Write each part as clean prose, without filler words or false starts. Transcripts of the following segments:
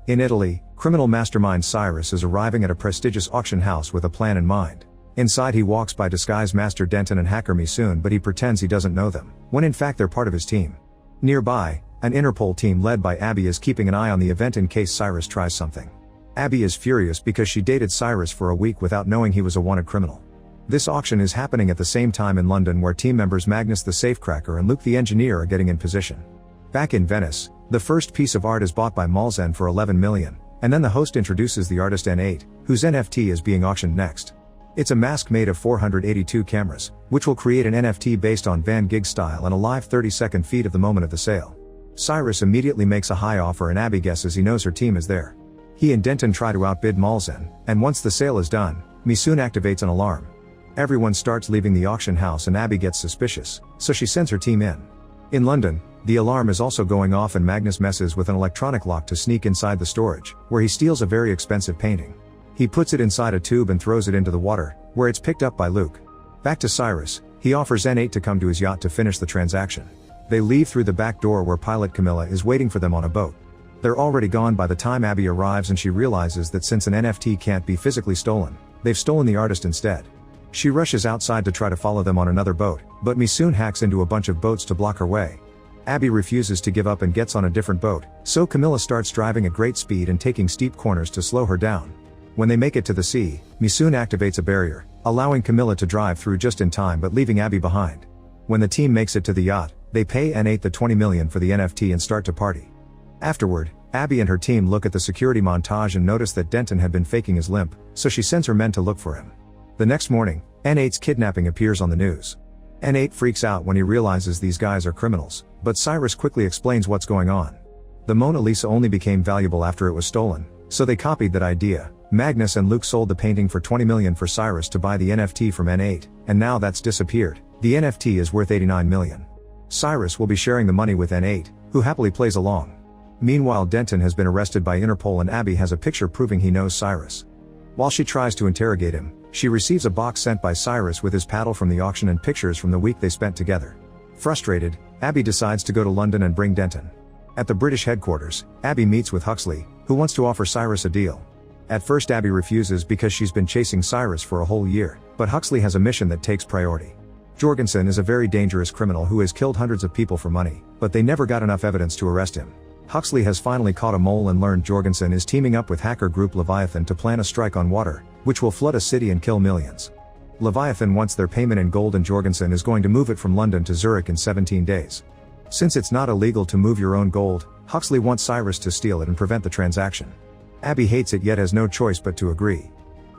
In Italy, criminal mastermind Cyrus is arriving at a prestigious auction house with a plan in mind. Inside he walks by disguised Master Denton and hacker Misoon, but he pretends he doesn't know them, when in fact they're part of his team. Nearby, an Interpol team led by Abby is keeping an eye on the event in case Cyrus tries something. Abby is furious because she dated Cyrus for a week without knowing he was a wanted criminal. This auction is happening at the same time in London, where team members Magnus the safecracker and Luke the engineer are getting in position. Back in Venice, the first piece of art is bought by Malzen for 11 million, and then the host introduces the artist N8, whose NFT is being auctioned next. It's a mask made of 482 cameras, which will create an NFT based on Van Gogh style and a live 30-second feed of the moment of the sale. Cyrus immediately makes a high offer and Abby guesses he knows her team is there. He and Denton try to outbid Malzen, and once the sale is done, Misoon activates an alarm. Everyone starts leaving the auction house and Abby gets suspicious, so she sends her team in. In London, the alarm is also going off and Magnus messes with an electronic lock to sneak inside the storage, where he steals a very expensive painting. He puts it inside a tube and throws it into the water, where it's picked up by Luke. Back to Cyrus, he offers N8 to come to his yacht to finish the transaction. They leave through the back door where pilot Camilla is waiting for them on a boat. They're already gone by the time Abby arrives and she realizes that since an NFT can't be physically stolen, they've stolen the artist instead. She rushes outside to try to follow them on another boat, but Misoon hacks into a bunch of boats to block her way. Abby refuses to give up and gets on a different boat, so Camilla starts driving at great speed and taking steep corners to slow her down. When they make it to the sea, Misoon activates a barrier, allowing Camilla to drive through just in time but leaving Abby behind. When the team makes it to the yacht, they pay N8 the 20 million for the NFT and start to party. Afterward, Abby and her team look at the security montage and notice that Denton had been faking his limp, so she sends her men to look for him. The next morning, N8's kidnapping appears on the news. N8 freaks out when he realizes these guys are criminals, but Cyrus quickly explains what's going on. The Mona Lisa only became valuable after it was stolen, so they copied that idea. Magnus and Luke sold the painting for 20 million for Cyrus to buy the NFT from N8, and now that's disappeared. The NFT is worth 89 million. Cyrus will be sharing the money with N8, who happily plays along. Meanwhile, Denton has been arrested by Interpol and Abby has a picture proving he knows Cyrus. While she tries to interrogate him, she receives a box sent by Cyrus with his paddle from the auction and pictures from the week they spent together. Frustrated, Abby decides to go to London and bring Denton. At the British headquarters, Abby meets with Huxley, who wants to offer Cyrus a deal. At first Abby refuses because she's been chasing Cyrus for a whole year, but Huxley has a mission that takes priority. Jorgensen is a very dangerous criminal who has killed hundreds of people for money, but they never got enough evidence to arrest him. Huxley has finally caught a mole and learned Jorgensen is teaming up with hacker group Leviathan to plan a strike on water, which will flood a city and kill millions. Leviathan wants their payment in gold and Jorgensen is going to move it from London to Zurich in 17 days. Since it's not illegal to move your own gold, Huxley wants Cyrus to steal it and prevent the transaction. Abby hates it yet has no choice but to agree.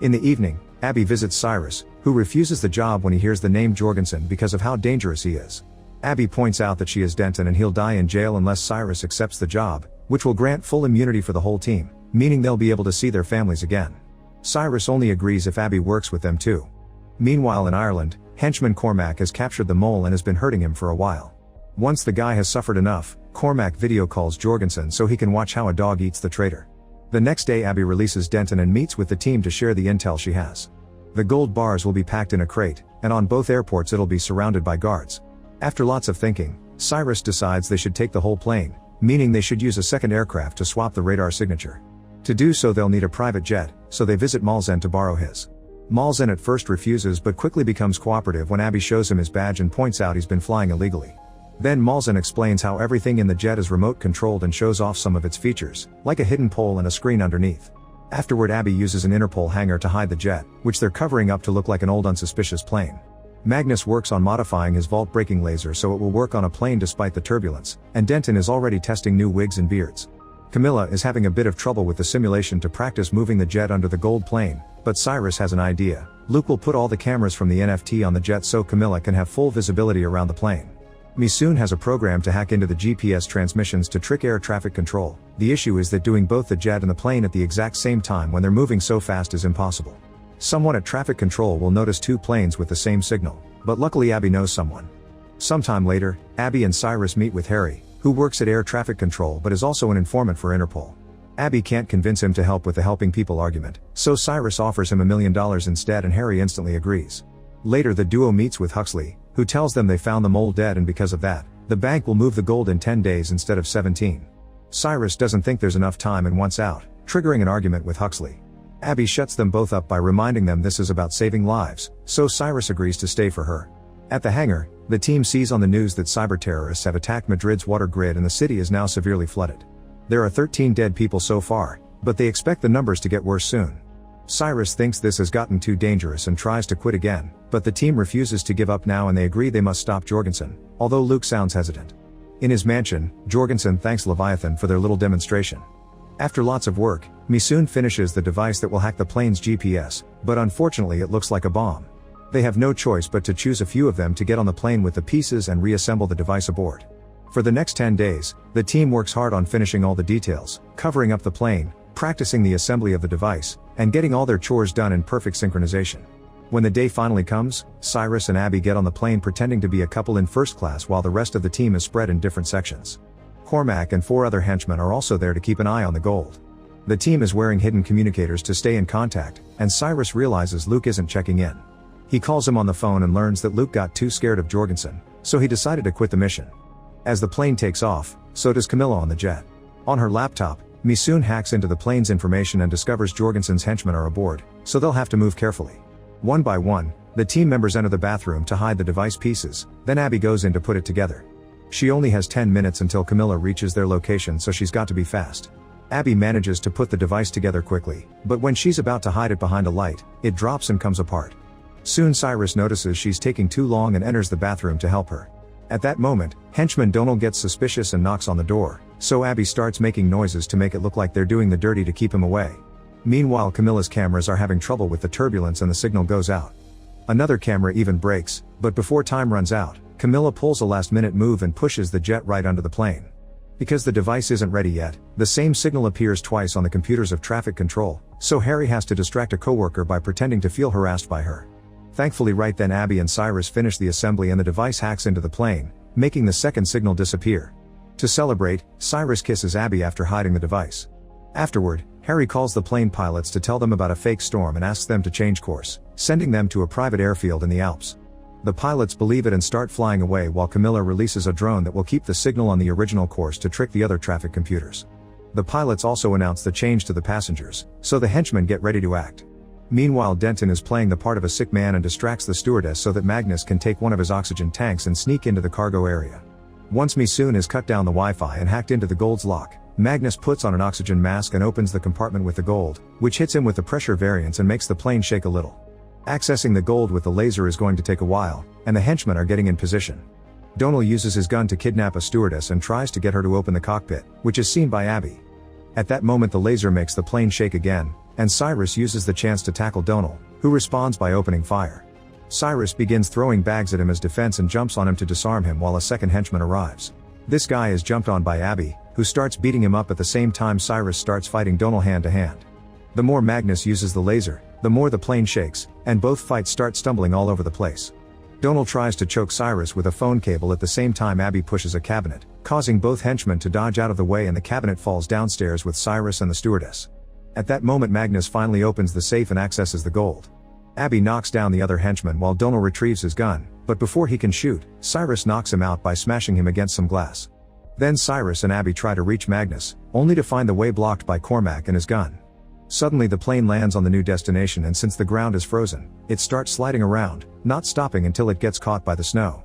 In the evening, Abby visits Cyrus, who refuses the job when he hears the name Jorgensen because of how dangerous he is. Abby points out that she is Denton and he'll die in jail unless Cyrus accepts the job, which will grant full immunity for the whole team, meaning they'll be able to see their families again. Cyrus only agrees if Abby works with them too. Meanwhile in Ireland, henchman Cormac has captured the mole and has been hurting him for a while. Once the guy has suffered enough, Cormac video calls Jorgensen so he can watch how a dog eats the traitor. The next day Abby releases Denton and meets with the team to share the intel she has. The gold bars will be packed in a crate, and on both airports it'll be surrounded by guards. After lots of thinking, Cyrus decides they should take the whole plane, meaning they should use a second aircraft to swap the radar signature. To do so they'll need a private jet, so they visit Malzen to borrow his. Malzen at first refuses but quickly becomes cooperative when Abby shows him his badge and points out he's been flying illegally. Then Malzen explains how everything in the jet is remote controlled and shows off some of its features, like a hidden pole and a screen underneath. Afterward Abby uses an Interpol hangar to hide the jet, which they're covering up to look like an old unsuspicious plane. Magnus works on modifying his vault breaking laser so it will work on a plane despite the turbulence, and Denton is already testing new wigs and beards. Camilla is having a bit of trouble with the simulation to practice moving the jet under the gold plane, but Cyrus has an idea. Luke will put all the cameras from the NFT on the jet so Camilla can have full visibility around the plane. Misoon has a program to hack into the GPS transmissions to trick air traffic control. The issue is that doing both the jet and the plane at the exact same time when they're moving so fast is impossible. Someone at traffic control will notice two planes with the same signal, but luckily Abby knows someone. Sometime later, Abby and Cyrus meet with Harry, who works at air traffic control but is also an informant for Interpol. Abby can't convince him to help with the helping people argument, so Cyrus offers him $1 million instead and Harry instantly agrees. Later the duo meets with Huxley, who tells them they found the mole dead and because of that, the bank will move the gold in 10 days instead of 17. Cyrus doesn't think there's enough time and wants out, triggering an argument with Huxley. Abby shuts them both up by reminding them this is about saving lives, so Cyrus agrees to stay for her. At the hangar, the team sees on the news that cyber terrorists have attacked Madrid's water grid and the city is now severely flooded. There are 13 dead people so far, but they expect the numbers to get worse soon. Cyrus thinks this has gotten too dangerous and tries to quit again, but the team refuses to give up now and they agree they must stop Jorgensen, although Luke sounds hesitant. In his mansion, Jorgensen thanks Leviathan for their little demonstration. After lots of work, Misoon finishes the device that will hack the plane's GPS, but unfortunately it looks like a bomb. They have no choice but to choose a few of them to get on the plane with the pieces and reassemble the device aboard. For the next 10 days, the team works hard on finishing all the details, covering up the plane, practicing the assembly of the device, and getting all their chores done in perfect synchronization. When the day finally comes, Cyrus and Abby get on the plane pretending to be a couple in first class while the rest of the team is spread in different sections. Cormac and 4 other henchmen are also there to keep an eye on the gold. The team is wearing hidden communicators to stay in contact, and Cyrus realizes Luke isn't checking in. He calls him on the phone and learns that Luke got too scared of Jorgensen, so he decided to quit the mission. As the plane takes off, so does Camilla on the jet. On her laptop, Misoon hacks into the plane's information and discovers Jorgensen's henchmen are aboard, so they'll have to move carefully. One by one, the team members enter the bathroom to hide the device pieces, then Abby goes in to put it together. She only has 10 minutes until Camilla reaches their location, so she's got to be fast. Abby manages to put the device together quickly, but when she's about to hide it behind a light, it drops and comes apart. Soon Cyrus notices she's taking too long and enters the bathroom to help her. At that moment, henchman Donald gets suspicious and knocks on the door, so Abby starts making noises to make it look like they're doing the dirty to keep him away. Meanwhile, Camilla's cameras are having trouble with the turbulence and the signal goes out. Another camera even breaks, but before time runs out, Camilla pulls a last-minute move and pushes the jet right under the plane. Because the device isn't ready yet, the same signal appears twice on the computers of traffic control, so Harry has to distract a coworker by pretending to feel harassed by her. Thankfully right then Abby and Cyrus finish the assembly and the device hacks into the plane, making the second signal disappear. To celebrate, Cyrus kisses Abby after hiding the device. Afterward, Harry calls the plane pilots to tell them about a fake storm and asks them to change course, sending them to a private airfield in the Alps. The pilots believe it and start flying away while Camilla releases a drone that will keep the signal on the original course to trick the other traffic computers. The pilots also announce the change to the passengers, so the henchmen get ready to act. Meanwhile, Denton is playing the part of a sick man and distracts the stewardess so that Magnus can take one of his oxygen tanks and sneak into the cargo area. Once Misoon has cut down the Wi-Fi and hacked into the gold's lock, Magnus puts on an oxygen mask and opens the compartment with the gold, which hits him with the pressure variance and makes the plane shake a little. Accessing the gold with the laser is going to take a while, and the henchmen are getting in position. Donal uses his gun to kidnap a stewardess and tries to get her to open the cockpit, which is seen by Abby. At that moment the laser makes the plane shake again, and Cyrus uses the chance to tackle Donal, who responds by opening fire. Cyrus begins throwing bags at him as defense and jumps on him to disarm him while a second henchman arrives. This guy is jumped on by Abby, who starts beating him up at the same time Cyrus starts fighting Donal hand to hand. The more Magnus uses the laser, the more the plane shakes, and both fights start stumbling all over the place. Donal tries to choke Cyrus with a phone cable at the same time Abby pushes a cabinet, causing both henchmen to dodge out of the way and the cabinet falls downstairs with Cyrus and the stewardess. At that moment Magnus finally opens the safe and accesses the gold. Abby knocks down the other henchman while Donal retrieves his gun, but before he can shoot, Cyrus knocks him out by smashing him against some glass. Then Cyrus and Abby try to reach Magnus, only to find the way blocked by Cormac and his gun. Suddenly the plane lands on the new destination and since the ground is frozen, it starts sliding around, not stopping until it gets caught by the snow.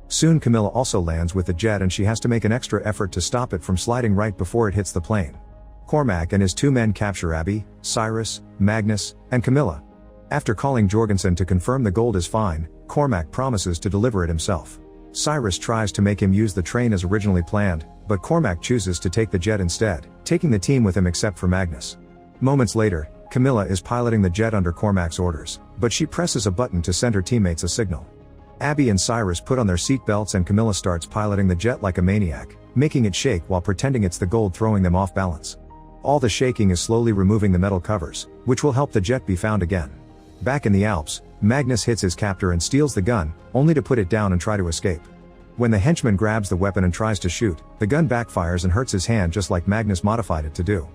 Soon Camilla also lands with the jet and she has to make an extra effort to stop it from sliding right before it hits the plane. Cormac and his 2 men capture Abby, Cyrus, Magnus, and Camilla. After calling Jorgensen to confirm the gold is fine, Cormac promises to deliver it himself. Cyrus tries to make him use the train as originally planned, but Cormac chooses to take the jet instead, taking the team with him except for Magnus. Moments later, Camilla is piloting the jet under Cormac's orders, but she presses a button to send her teammates a signal. Abby and Cyrus put on their seat belts and Camilla starts piloting the jet like a maniac, making it shake while pretending it's the gold throwing them off balance. All the shaking is slowly removing the metal covers, which will help the jet be found again. Back in the Alps, Magnus hits his captor and steals the gun, only to put it down and try to escape. When the henchman grabs the weapon and tries to shoot, the gun backfires and hurts his hand just like Magnus modified it to do.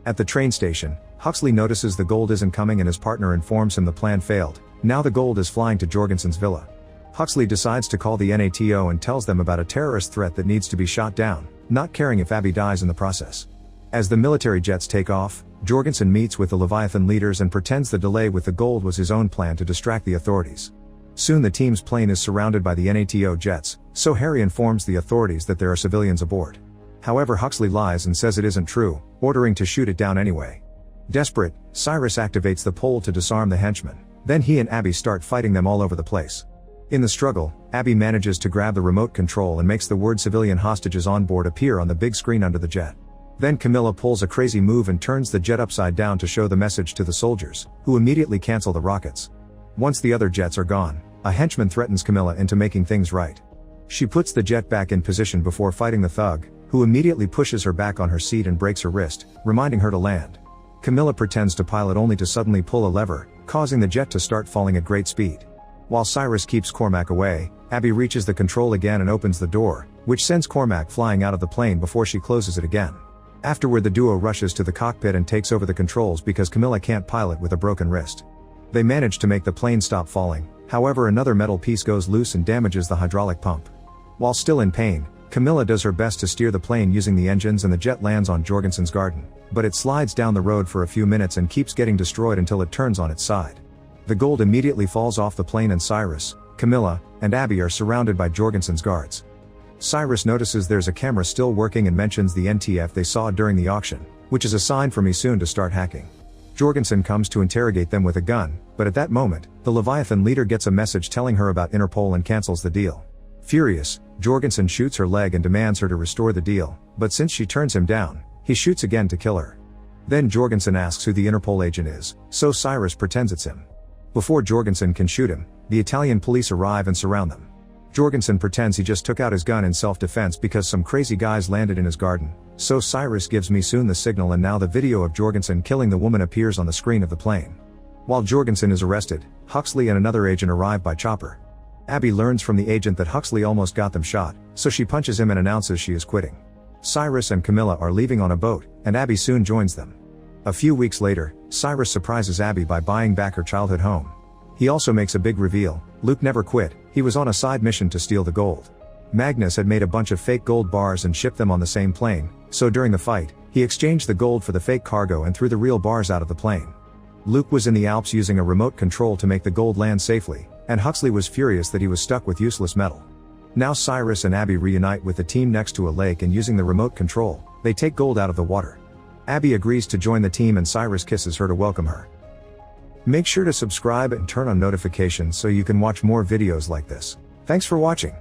At the train station, Huxley notices the gold isn't coming and his partner informs him the plan failed. Now the gold is flying to Jorgensen's villa. Huxley decides to call the NATO and tells them about a terrorist threat that needs to be shot down, not caring if Abby dies in the process. As the military jets take off, Jorgensen meets with the Leviathan leaders and pretends the delay with the gold was his own plan to distract the authorities. Soon the team's plane is surrounded by the NATO jets, so Harry informs the authorities that there are civilians aboard. However, Huxley lies and says it isn't true, ordering to shoot it down anyway. Desperate, Cyrus activates the pole to disarm the henchmen. Then he and Abby start fighting them all over the place. In the struggle, Abby manages to grab the remote control and makes the word civilian hostages on board appear on the big screen under the jet. Then Camilla pulls a crazy move and turns the jet upside down to show the message to the soldiers, who immediately cancel the rockets. Once the other jets are gone, a henchman threatens Camilla into making things right. She puts the jet back in position before fighting the thug, who immediately pushes her back on her seat and breaks her wrist, reminding her to land. Camilla pretends to pilot only to suddenly pull a lever, causing the jet to start falling at great speed. While Cyrus keeps Cormac away, Abby reaches the control again and opens the door, which sends Cormac flying out of the plane before she closes it again. Afterward, the duo rushes to the cockpit and takes over the controls because Camilla can't pilot with a broken wrist. They manage to make the plane stop falling, however another metal piece goes loose and damages the hydraulic pump. While still in pain, Camilla does her best to steer the plane using the engines and the jet lands on Jorgensen's garden, but it slides down the road for a few minutes and keeps getting destroyed until it turns on its side. The gold immediately falls off the plane and Cyrus, Camilla, and Abby are surrounded by Jorgensen's guards. Cyrus notices there's a camera still working and mentions the NTF they saw during the auction, which is a sign for Misoon to start hacking. Jorgensen comes to interrogate them with a gun, but at that moment, the Leviathan leader gets a message telling her about Interpol and cancels the deal. Furious, Jorgensen shoots her leg and demands her to restore the deal, but since she turns him down, he shoots again to kill her. Then Jorgensen asks who the Interpol agent is, so Cyrus pretends it's him. Before Jorgensen can shoot him, the Italian police arrive and surround them. Jorgensen pretends he just took out his gun in self-defense because some crazy guys landed in his garden, so Cyrus gives Misoon the signal and now the video of Jorgensen killing the woman appears on the screen of the plane. While Jorgensen is arrested, Huxley and another agent arrive by chopper. Abby learns from the agent that Huxley almost got them shot, so she punches him and announces she is quitting. Cyrus and Camilla are leaving on a boat, and Abby soon joins them. A few weeks later, Cyrus surprises Abby by buying back her childhood home. He also makes a big reveal: Luke never quit, he was on a side mission to steal the gold. Magnus had made a bunch of fake gold bars and shipped them on the same plane, so during the fight, he exchanged the gold for the fake cargo and threw the real bars out of the plane. Luke was in the Alps using a remote control to make the gold land safely, and Huxley was furious that he was stuck with useless metal. Now Cyrus and Abby reunite with the team next to a lake and using the remote control, they take gold out of the water. Abby agrees to join the team and Cyrus kisses her to welcome her. Make sure to subscribe and turn on notifications so you can watch more videos like this. Thanks for watching.